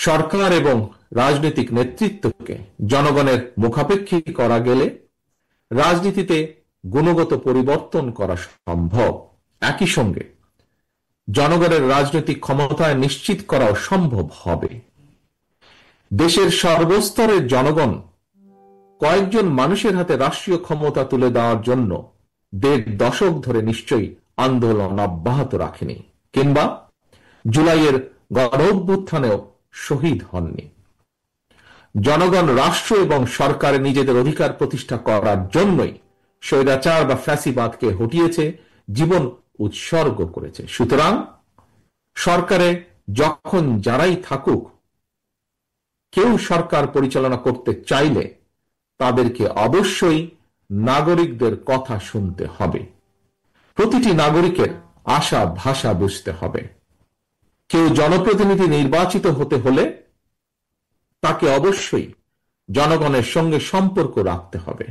সরকার এবং রাজনৈতিক নেতৃত্বকে জনগণের মুখাপেক্ষী করা গেলে রাজনীতিতে গুণগত পরিবর্তন করা সম্ভব। একই সঙ্গে জনগণের রাজনৈতিক ক্ষমতায় নিশ্চিত করাও সম্ভব হবে। দেশের সর্বস্তরের জনগণ কয়েকজন মানুষের হাতে রাষ্ট্রীয় ক্ষমতা তুলে দেওয়ার জন্য ১.৫ দশক ধরে নিশ্চয়ই আন্দোলন অব্যাহত রাখেনি, কিংবা জুলাইয়ের গণঅভ্যুত্থানেও শহীদ হননি। জনগণ রাষ্ট্র এবং সরকারে নিজেদের অধিকার প্রতিষ্ঠা করার জন্যই স্বৈরাচার বা ফ্যাসিবাদকে হটিয়েছে, জীবন উৎসর্গ করেছে। সুতরাং সরকারে যখন যারাই থাকুক, কেউ সরকার পরিচালনা করতে চাইলে তাদেরকে অবশ্যই নাগরিকদের কথা শুনতে হবে। প্রতিটি নাগরিকের আশা ভাষা বুঝতে হবে। কেউ জনপ্রতিনিধি নির্বাচিত হতে হলে তাকে অবশ্যই জনগণের সঙ্গে সম্পর্ক রাখতে হবে।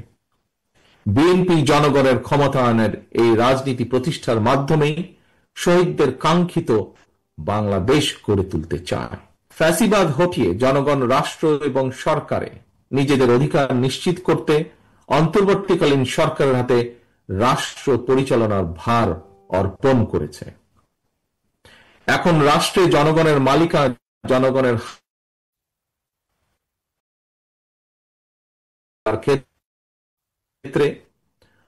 বিএনপি জনগণের ক্ষমতায়নের এই রাজনীতি প্রতিষ্ঠার মাধ্যমেই শহীদদের কাঙ্ক্ষিত বাংলাদেশ গড়ে তুলতে চায়। ফ্যাসিবাদ হটিয়ে জনগণ রাষ্ট্র এবং সরকারে নিজেদের অধিকার নিশ্চিত করতে অন্তর্বর্তীকালীন সরকারের হাতে রাষ্ট্র পরিচালনার ভার অর্পণ করেছে। এখন রাষ্ট্রে জনগণের মালিকানা জনগণের ক্ষেত্রে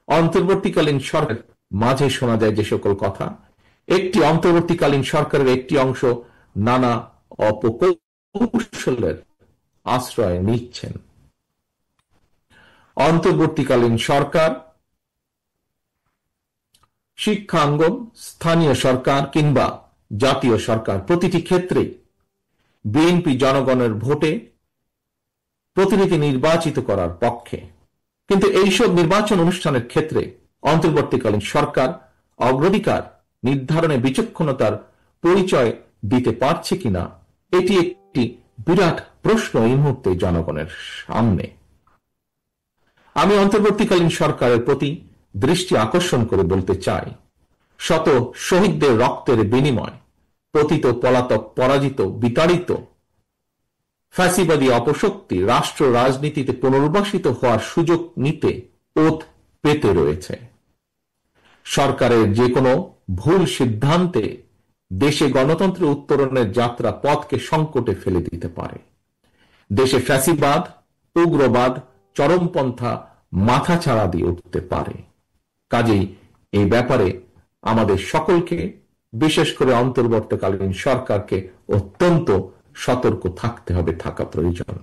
অন্তর্বর্তীকালীন সরকার মাঝে শোনা যায় যে সকল কথা, একটি অন্তর্বর্তীকালীন সরকারের একটি অংশ নানা অপকৌশলের আশ্রয় নিচ্ছেন। অন্তর্বর্তীকালীন সরকার শিক্ষাঙ্গন, স্থানীয় সরকার কিংবা জাতীয় সরকার, প্রতিটি ক্ষেত্রে বিএনপি জনগণের ভোটে প্রতিনিধি নির্বাচিত করার পক্ষে। কিন্তু এইসব নির্বাচন অনুষ্ঠানের ক্ষেত্রে অন্তর্বর্তীকালীন সরকার অগ্রাধিকার নির্ধারণে বিচক্ষণতার পরিচয় দিতে পারছে কিনা, এটি একটি বিরাট প্রশ্ন এই মুহূর্তে জনগণের সামনে। আমি অন্তর্বর্তীকালীন সরকারের প্রতি দৃষ্টি আকর্ষণ করে বলতে চাই, শত শহীদদের রক্তের বিনিময় পতিত, পলাতক, পরাজিত, বিতাড়িত ফ্যাসিবাদী অপশক্তি রাষ্ট্র রাজনীতিতে পুনর্বাসিত হওয়ার সুযোগ নিতে ওত পেতে রয়েছে। সরকারের যে কোনো ভুল সিদ্ধান্তে দেশে গণতন্ত্র উত্তরণের যাত্রা পথকে সংকটে ফেলে দিতে পারে। দেশে ফ্যাসিবাদ, উগ্রবাদ, চরমপন্থা মাথাচাড়া দিয়ে উঠতে পারে। কাজেই এই ব্যাপারে আমাদের সকলকে, বিশেষ করে অন্তর্বর্তীকালীন সরকারকে অত্যন্ত সতর্ক থাকতে হবে, থাকা প্রয়োজন।